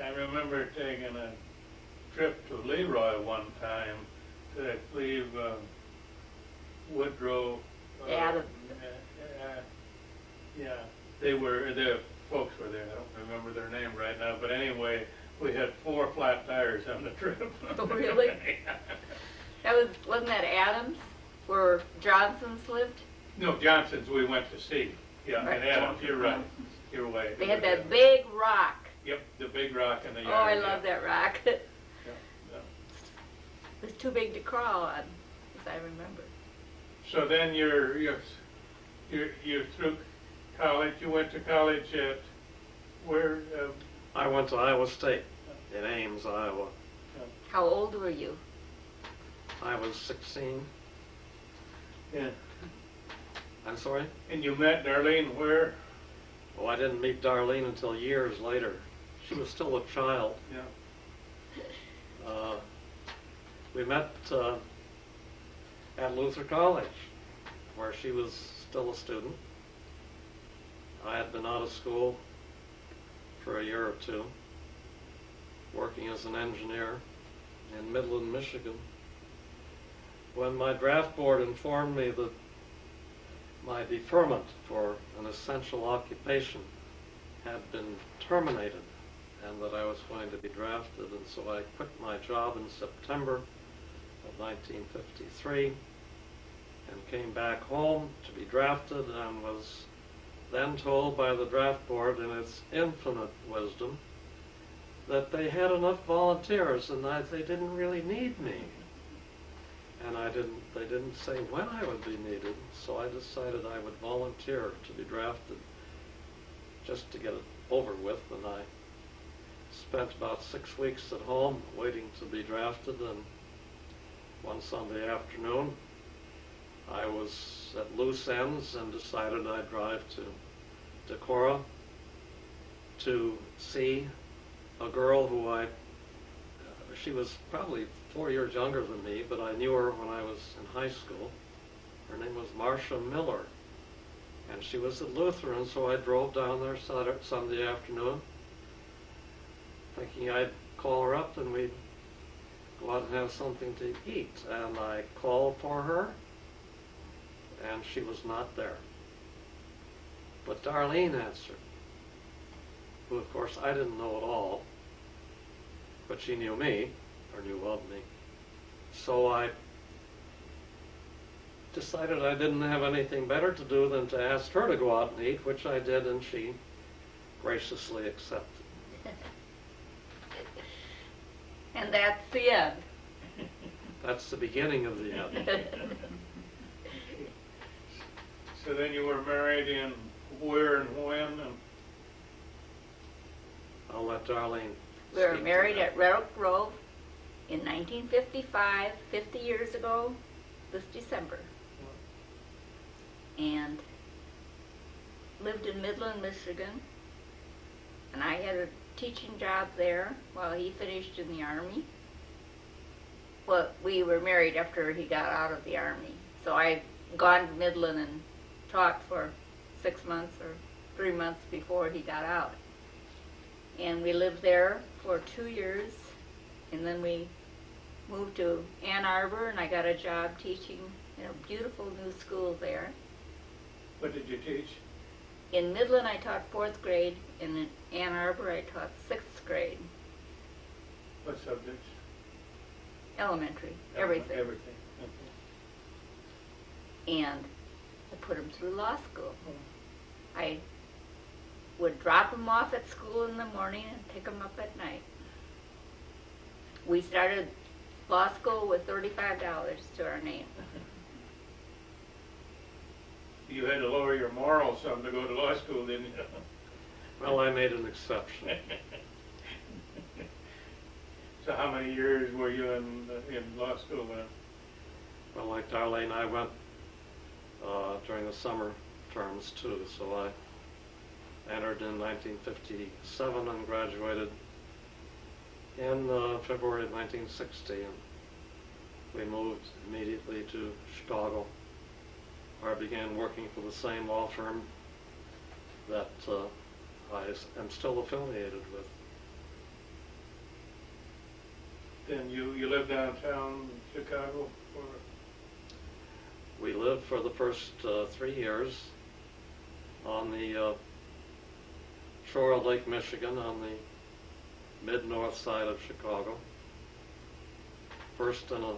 I remember taking a trip to Leroy one time to, I believe, Woodrow. Adams. Yeah, the folks were there. I don't remember their name right now, but anyway, we had 4 flat tires on the trip. Oh, really? Wasn't that Adams, where Johnson's lived? No, Johnson's we went to see. Yeah, Right. and Adams, you're right. You're right. They had that big rock. Yep, the big rock in the yard. Oh, I love that rock. It Yeah. was too big to crawl on, as I remember. So then you're through college. You went to college at where? I went to Iowa State in Ames, Iowa. How old were you? I was 16. Yeah. I'm sorry? And you met Darlene where? Oh, I didn't meet Darlene until years later. She was still a child. Yeah. We met at Luther College, where she was still a student. I had been out of school for a year or two, working as an engineer in Midland, Michigan, when my draft board informed me that my deferment for an essential occupation had been terminated and that I was going to be drafted, and so I quit my job in September of 1953 and came back home to be drafted, and was then told by the draft board in its infinite wisdom that they had enough volunteers and that they didn't really need me. And they didn't say when I would be needed, so I decided I would volunteer to be drafted just to get it over with, and I spent about 6 weeks at home waiting to be drafted, and one Sunday afternoon I was at loose ends and decided I'd drive to Decorah to see a girl who she was probably 4 years younger than me, but I knew her when I was in high school. Her name was Marcia Miller, and she was at Luther, and so I drove down there Sunday afternoon, thinking I'd call her up and we'd go out and have something to eat. And I called for her, and she was not there. But Darlene answered, who of course I didn't know at all, but she knew me, or knew of me. So I decided I didn't have anything better to do than to ask her to go out and eat, which I did, and she graciously accepted. And that's the end. That's the beginning of the end. So then you were married in where and when? And I'll let Darlene. We were married at Red Oak Grove in 1955, 50 years ago, this December. And lived in Midland, Michigan. And I had a teaching job there while he finished in the Army. Well, we were married after he got out of the Army. So I'd gone to Midland and taught for 6 months or 3 months before he got out. And we lived there for 2 years, and then we moved to Ann Arbor, and I got a job teaching in a beautiful new school there. what did you teach? In Midland, I taught 4th grade, and in Ann Arbor, I taught 6th grade, What subjects? elementary, everything. Everything. Okay. And I put him through law school. I would drop him off at school in the morning and pick him up at night. We started law school with $35 to our name. You had to lower your morals some to go to law school, didn't you? Well, I made an exception. So how many years were you in law school then? Well, like Darlene, I went during the summer terms too, so I entered in 1957 and graduated in February of 1960, and we moved immediately to Chicago, where I began working for the same law firm that I am still affiliated with. And you lived downtown Chicago for? We lived for the first 3 years on the shore of Lake Michigan on the mid-north side of Chicago. First in a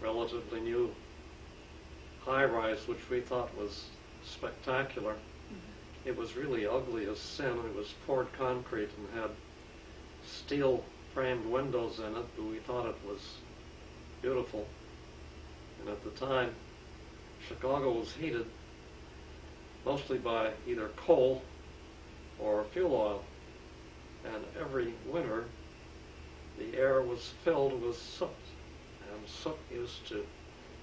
relatively new high-rise, which we thought was spectacular. It was really ugly as sin. It was poured concrete and had steel framed windows in it, but we thought it was beautiful. And at the time, Chicago was heated mostly by either coal or fuel oil. And every winter, the air was filled with soot. And soot used to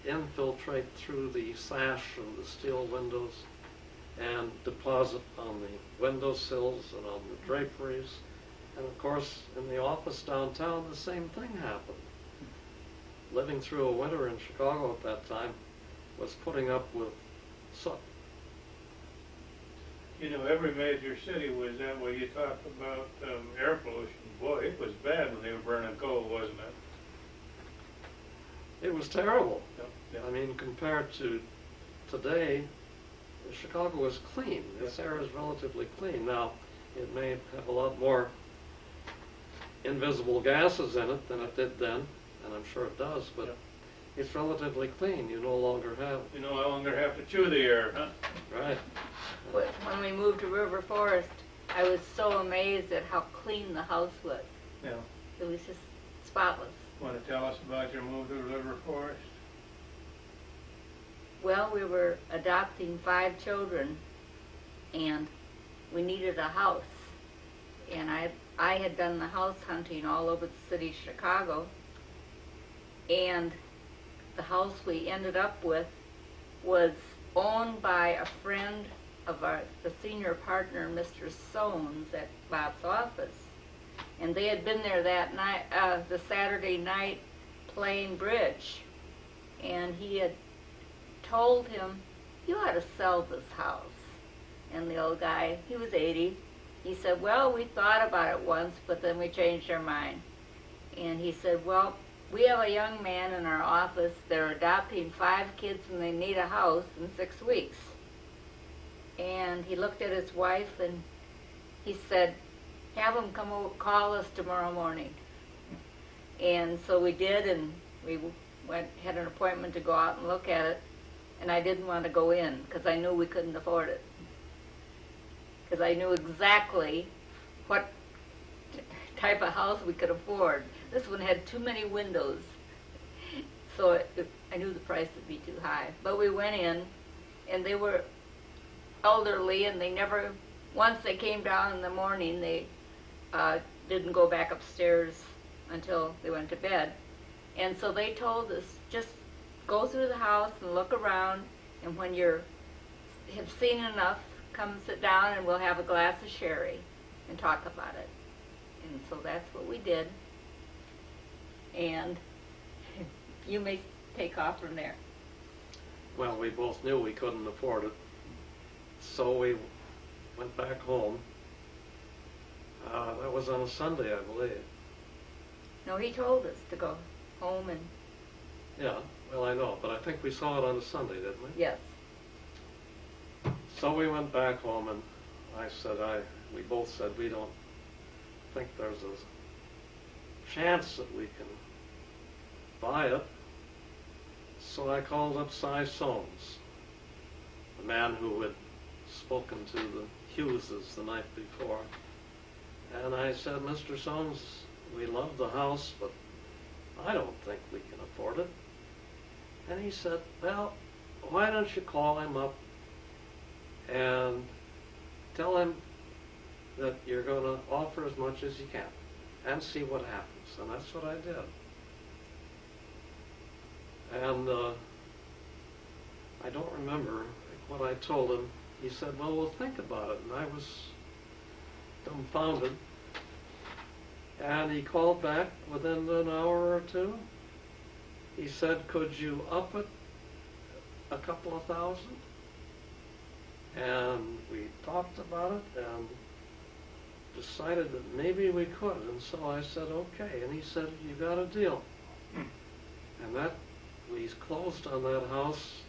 infiltrate through the sash of the steel windows and deposit on the windowsills and on the draperies. And of course, in the office downtown, the same thing happened. Living through a winter in Chicago at that time was putting up with soot. You know, every major city was that way. You talk about air pollution. Boy, it was bad when they were burning coal, wasn't it? It was terrible. Yep, yep. I mean, compared to today, Chicago is clean. This air is relatively clean. Now, it may have a lot more invisible gases in it than it did then, and I'm sure it does, but Yep. it's relatively clean. You no longer have. You no longer have to chew the air, huh? Right. When we moved to River Forest, I was so amazed at how clean the house was. Yeah. It was just spotless. Want to tell us about your move to River Forest? Well, we were adopting 5 children, and we needed a house. And I had done the house hunting all over the city of Chicago, and the house we ended up with was owned by a friend of the senior partner, Mr. Soames, at Bob's office. And they had been there that night, the Saturday night, playing bridge. And he had told him, "You ought to sell this house." And the old guy, he was 80, he said, "Well, we thought about it once, but then we changed our mind." And he said, "Well, we have a young man in our office. They're adopting 5 kids and they need a house in 6 weeks." And he looked at his wife and he said, "Have him come call us tomorrow morning." And so we did, and we had an appointment to go out and look at it. And I didn't want to go in because I knew we couldn't afford it. Because I knew exactly what type of house we could afford. This one had too many windows, so I knew the price would be too high. But we went in, and they were elderly, and they never, once they came down in the morning, they didn't go back upstairs until they went to bed. And so they told us, just go through the house and look around, and when you have seen enough, come sit down and we'll have a glass of sherry and talk about it. And so that's what we did. And you may take off from there. Well, we both knew we couldn't afford it, so we went back home. That was on a Sunday, I believe. No, he told us to go home and... Yeah, well, I know, but I think we saw it on a Sunday, didn't we? Yes. So we went back home, and we both said we don't think there's a chance that we can buy it. So I called up Cy Soames, the man who had spoken to the Hugheses the night before. And I said, "Mr. Soames, we love the house, but I don't think we can afford it." And he said, "Well, why don't you call him up and tell him that you're going to offer as much as you can and see what happens." And that's what I did. And I don't remember what I told him. He said, "Well, we'll think about it." And I was dumbfounded. And he called back within an hour or two. He said, "Could you up it a couple of thousand?" And we talked about it, and decided that maybe we could, and so I said, okay, and he said, you got a deal. And that, we closed on that house,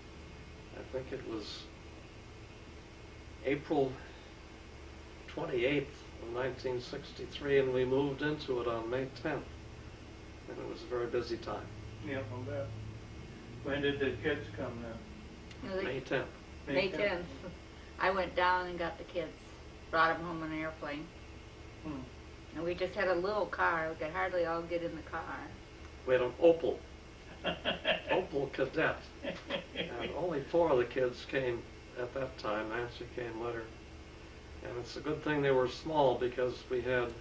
I think it was April 28th of 1963, and we moved into it on May 10th, and it was a very busy time. Yeah, I'll bet. When did the kids come then? May 10th. May 10th. I went down and got the kids, brought them home on an airplane. And we just had a little car. We could hardly all get in the car. We had an Opel. Opel Cadet. And only 4 of the kids came at that time. Nancy came later. And it's a good thing they were small, because we had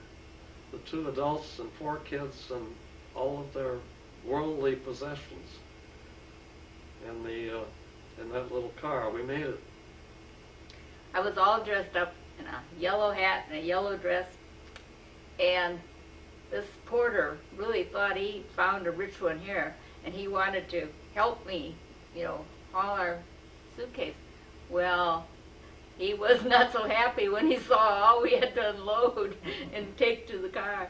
the 2 adults and 4 kids and all of their worldly possessions in that little car. We made it. I was all dressed up in a yellow hat and a yellow dress, and this porter really thought he found a rich one here, and he wanted to help me, haul our suitcase. Well, he was not so happy when he saw all we had to unload and take to the car.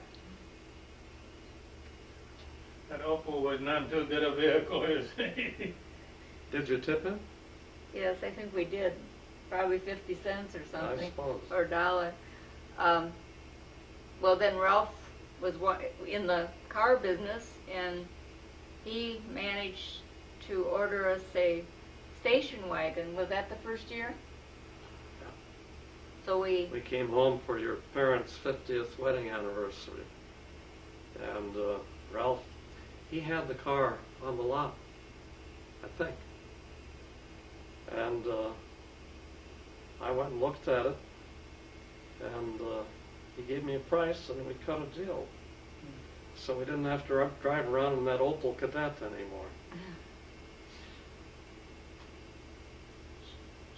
That Opel was none too good a vehicle, is it? Did you tip him? Yes, I think we did. Probably 50 cents or something. I suppose. Or $1. Well, then Ralph was in the car business, and he managed to order us a station wagon. Was that the first year? Yeah. So we came home for your parents' 50th wedding anniversary. And Ralph, he had the car on the lot, I think. And I went and looked at it, and he gave me a price, and we cut a deal. So we didn't have to drive around in that Opel Cadet anymore.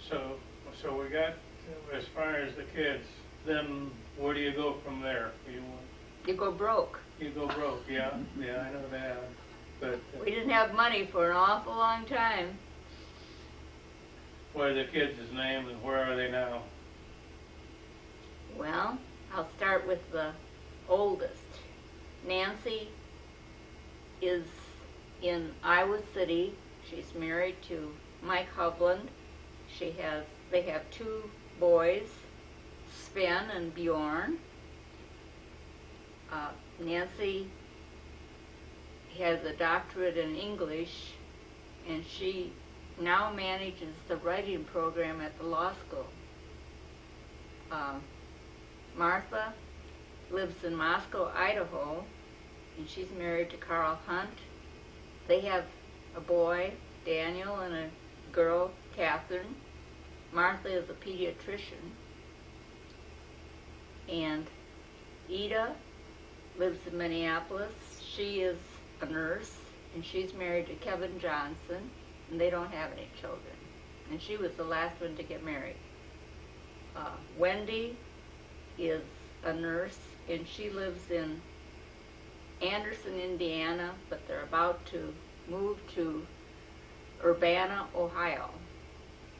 So we got, as far as the kids, then where do you go from there? You go broke. You go broke, yeah, I know that. But We didn't have money for an awful long time. what are the kids' names and where are they now? Well, I'll start with the oldest. Nancy is in Iowa City. She's married to Mike Hovland. They have 2 boys, Sven and Bjorn. Nancy has a doctorate in English, and she now manages the writing program at the law school. Martha lives in Moscow, Idaho, and she's married to Carl Hunt. They have a boy, Daniel, and a girl, Catherine. Martha is a pediatrician. And Ida lives in Minneapolis. She is a nurse, and she's married to Kevin Johnson, and they don't have any children. And she was the last one to get married. Wendy is a nurse, and she lives in Anderson, Indiana, but they're about to move to Urbana, Ohio.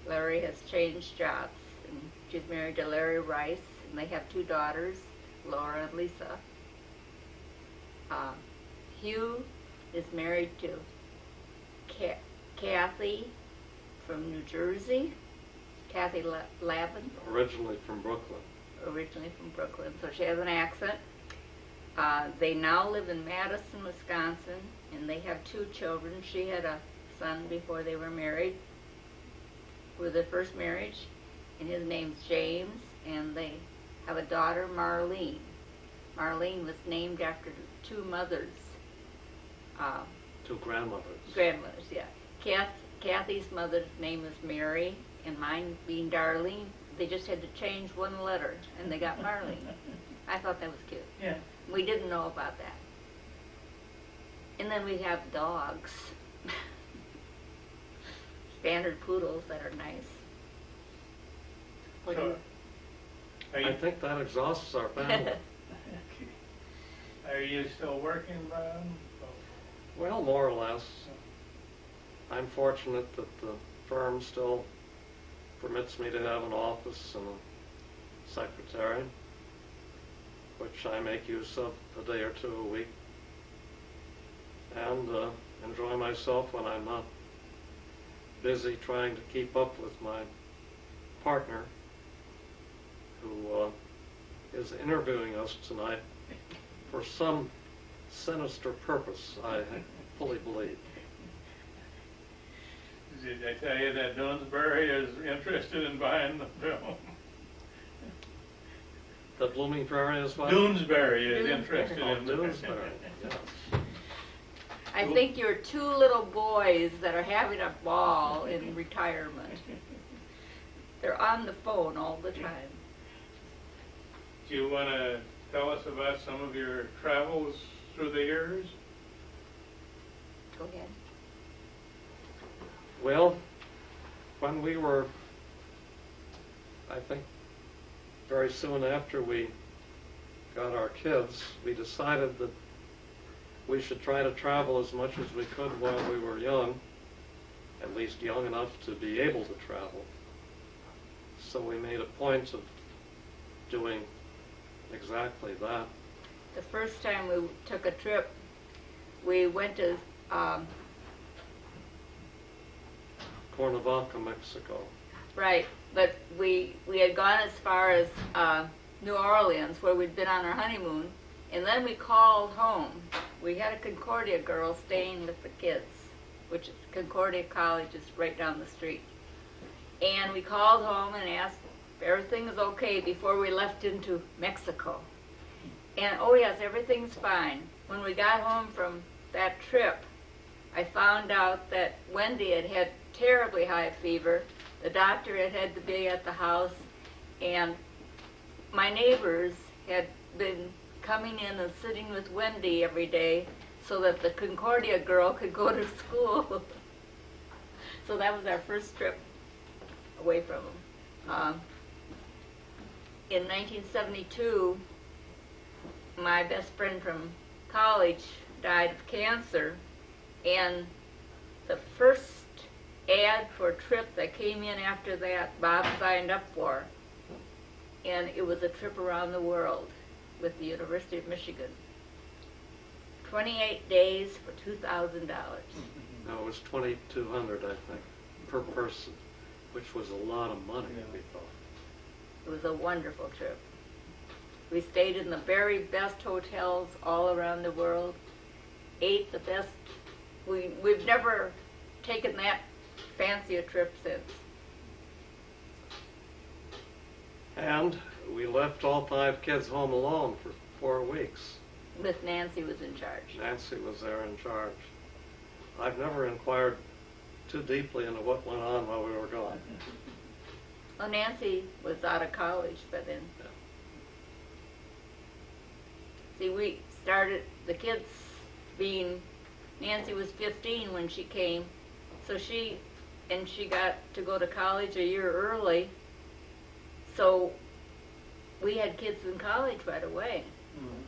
Larry has changed jobs, and she's married to Larry Rice, and they have 2 daughters, Laura and Lisa. Hugh is married to Kathy from New Jersey, Kathy Lavin. Originally from Brooklyn. So she has an accent. They now live in Madison, Wisconsin, and they have 2 children. She had a son before they were married, with their first marriage, and his name's James, and they have a daughter, Marlene. Marlene was named after 2 mothers. 2 grandmothers. Grandmothers, yeah. Kathy's mother's name is Mary, and mine being Darlene. They just had to change 1 letter, and they got Marlene. I thought that was cute. Yeah. We didn't know about that. And then we have dogs. Standard poodles that are nice. What do So, you- I think that exhausts our family. Are you still working, Bob? Well, more or less. I'm fortunate that the firm still permits me to have an office and a secretary. which I make use of a day or two a week, and enjoy myself when I'm not busy trying to keep up with my partner, who is interviewing us tonight for some sinister purpose, I fully believe. Did I tell you that Doonesbury is interested in buying the film? The Blooming Prairie is what? Doonesbury is interested Oh, in the Doonesbury, yes. I think you're two little boys that are having a ball in retirement. They're on the phone all the time. Do you want to tell us about some of your travels through the years? Go ahead. Well, when we were, I think, very soon after we got our kids, we decided that we should try to travel as much as we could while we were young, at least young enough to be able to travel. So we made a point of doing exactly that. The first time we took a trip, we went to Cuernavaca, Mexico. right, but we had gone as far as New Orleans, where we'd been on our honeymoon, and then we called home. We had a Concordia girl staying with the kids, which is Concordia College is right down the street. And we called home and asked if everything was okay before we left into Mexico. And oh yes, everything's fine. When we got home from that trip, I found out that Wendy had had terribly high fever. The doctor had had to be at the house, and my neighbors had been coming in and sitting with Wendy every day so that the Concordia girl could go to school. So that was our first trip away from them. In 1972, my best friend from college died of cancer, and the first ad for a trip that came in after that, Bob signed up for, and it was a trip around the world with the University of Michigan. 28 days for $2,000. No, it was $2,200, I think, per person, which was a lot of money, we thought. It was a wonderful trip. We stayed in the very best hotels all around the world, ate the best. We've never taken that fancy a trip since. And we left all 5 kids home alone for 4 weeks. Miss Nancy was in charge. Nancy was there in charge. I've never inquired too deeply into what went on while we were gone. Well, Nancy was out of college by then. Yeah. See, we started, the kids being, Nancy was 15 when she came, so she got to go to college a year early, so we had kids in college right away. Mm-hmm.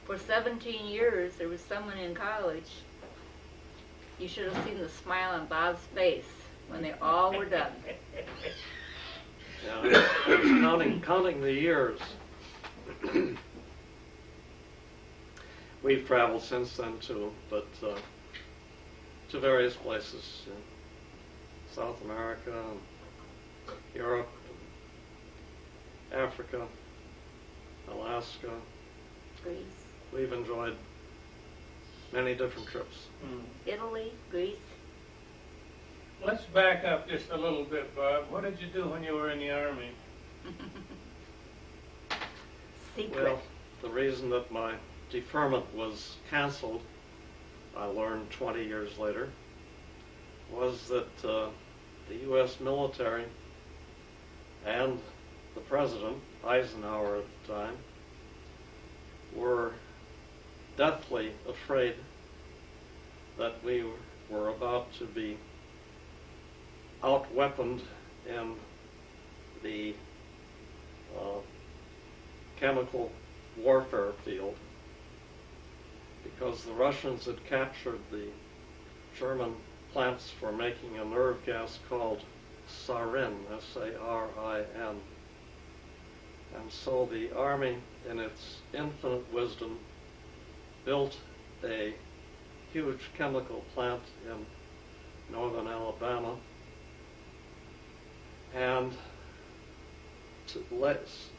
For 17 years, there was someone in college. You should have seen the smile on Bob's face when they all were done. Yeah, I was counting the years. We've traveled since then too, but to various places in South America, and Europe, and Africa, Alaska. Greece, We've enjoyed many different trips. Italy, Greece. Let's back up just a little bit, Bob. What did you do when you were in the Army? Secret. Well, the reason that my deferment was canceled, I learned 20 years later, was that the U.S. military and the President, Eisenhower at the time, were deathly afraid that we were about to be outweaponed in the chemical warfare field, because the Russians had captured the German plants for making a nerve gas called sarin, S-A-R-I-N. And so the Army in its infinite wisdom, built a huge chemical plant in northern Alabama, and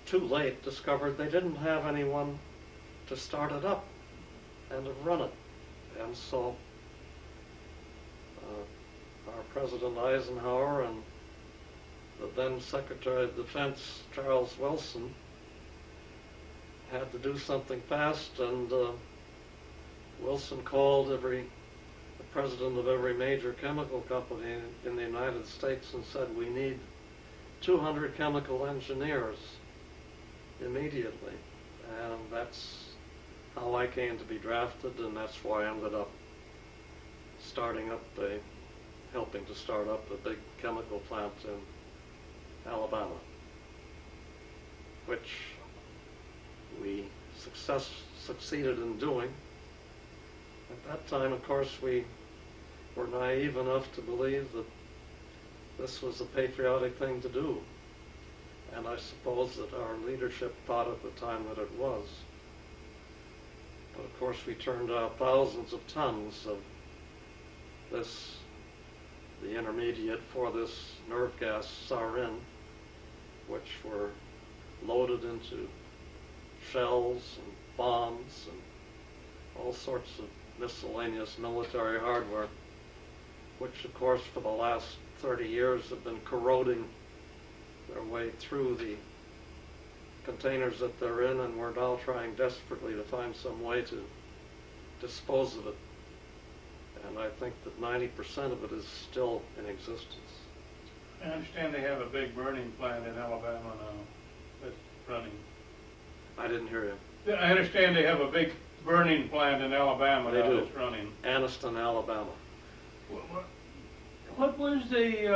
too late discovered they didn't have anyone to start it up and to run it. And so our President Eisenhower and the then Secretary of Defense, Charles Wilson, had to do something fast, and Wilson called the president of every major chemical company in the United States and said, we need 200 chemical engineers immediately. And that's how I came to be drafted, and that's why I ended up helping to start up a big chemical plant in Alabama, which we succeeded in doing. At that time, of course, we were naive enough to believe that this was a patriotic thing to do. And I suppose that our leadership thought at the time that it was. But of course, we turned out thousands of tons of this, the intermediate for this nerve gas sarin, which were loaded into shells and bombs and all sorts of miscellaneous military hardware, which of course for the last 30 years have been corroding their way through the containers that they're in, and we're now trying desperately to find some way to dispose of it. And I think that 90% of it is still in existence. I understand they have a big burning plant in Alabama now that's running. I didn't hear you. I understand they have a big burning plant in Alabama They now do. that's running. Anniston, Alabama. What was the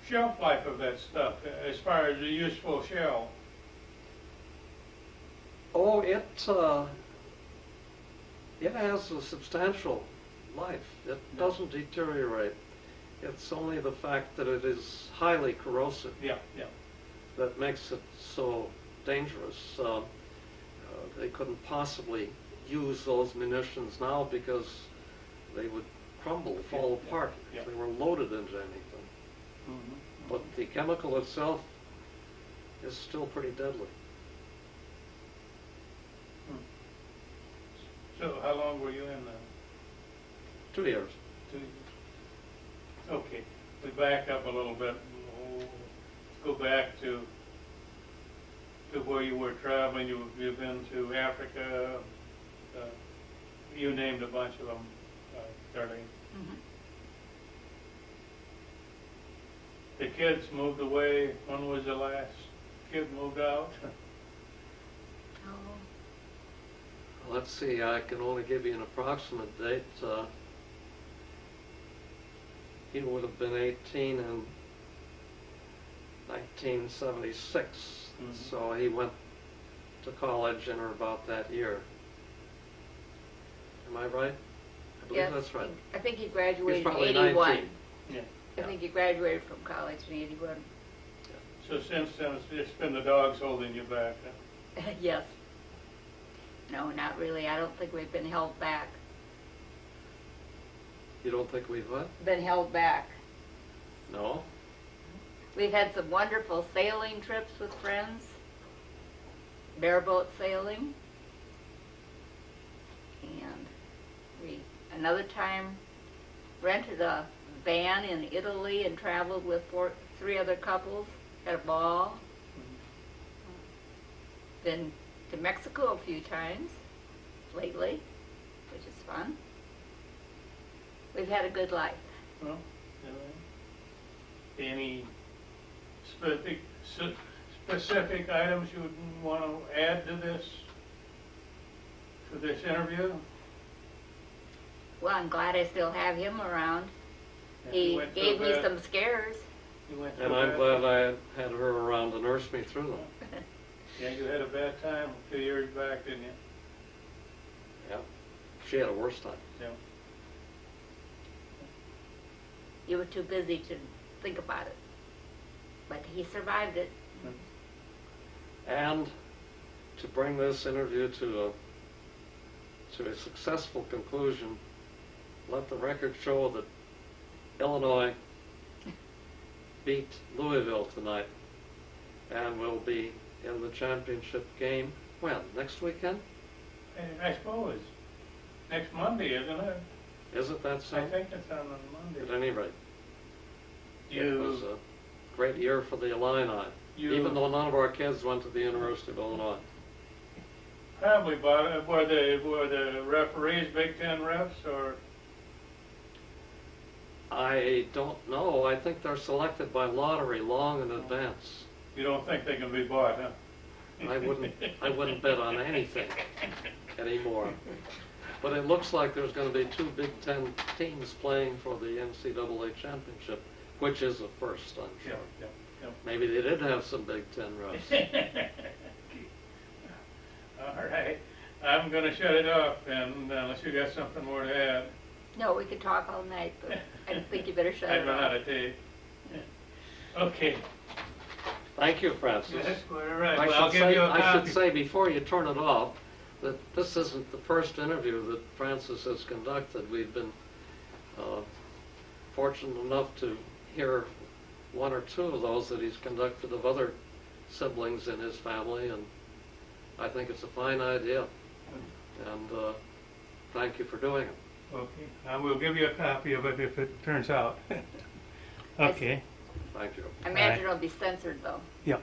shelf life of that stuff as far as a useful shell? Oh, it has a substantial life. It doesn't deteriorate. It's only the fact that it is highly corrosive that makes it so dangerous. They couldn't possibly use those munitions now because they would crumble, fall apart if they were loaded into anything. Mm-hmm. But the chemical itself is still pretty deadly. So how long were you in there? 2 years. 2 years. Okay, we back up a little bit. Let's go back to where you were traveling. You've been to Africa. You named a bunch of them, Darlene. Mm-hmm. The kids moved away. When was the last kid moved out? Oh, Let's see, I can only give you an approximate date. He would have been 18 in 1976, so he went to college in or about that year. Am I right? I believe that's right. I think he graduated He's probably in 81. 19. Yeah. I think he graduated from college in 81. So since then, it's been the dogs holding you back. Huh? Yes. No, not really. I don't think we've been held back. You don't think we've what? Been held back. No? We've had some wonderful sailing trips with friends, bareboat sailing, and we another time rented a van in Italy and traveled with 3 other couples, had a ball. Been to Mexico a few times lately, which is fun. We've had a good life. Well, any specific items you would want to add to this interview? Well, I'm glad I still have him around. Yeah, He gave me some scares. And I'm glad I had her around to nurse me through them. Yeah, you had a bad time a few years back, didn't you? Yeah. She had a worse time. Yeah. You were too busy to think about it. But he survived it. And to bring this interview to a successful conclusion, let the record show that Illinois beat Louisville tonight and will be in the championship game when? Next weekend? I suppose. Next Monday, isn't it? Is it that soon? I think it's on Monday. At any rate, it was a great year for the Illini, even though none of our kids went to the University of Illinois. Probably, but were the referees Big Ten refs, or? I don't know. I think they're selected by lottery long in advance. You don't think they can be bought, huh? I wouldn't bet on anything anymore. But it looks like there's going to be 2 Big Ten teams playing for the NCAA championship, which is a first, I'm sure. Yeah. Maybe they did have some Big Ten refs. All right. I'm going to shut it off, and unless you got something more to add. No, we could talk all night, but I think you better shut I'd it run off. out of tape. Okay. Thank you, Francis. Yes, all right. I Well, I'll should give say, you a I copy. should say before you turn it off that this isn't the first interview that Francis has conducted. We've been fortunate enough to hear 1 or 2 of those that he's conducted of other siblings in his family, and I think it's a fine idea. And thank you for doing it. Okay. I will give you a copy of it if it turns out. Okay. Thank you. I imagine it'll be censored, though. Yeah.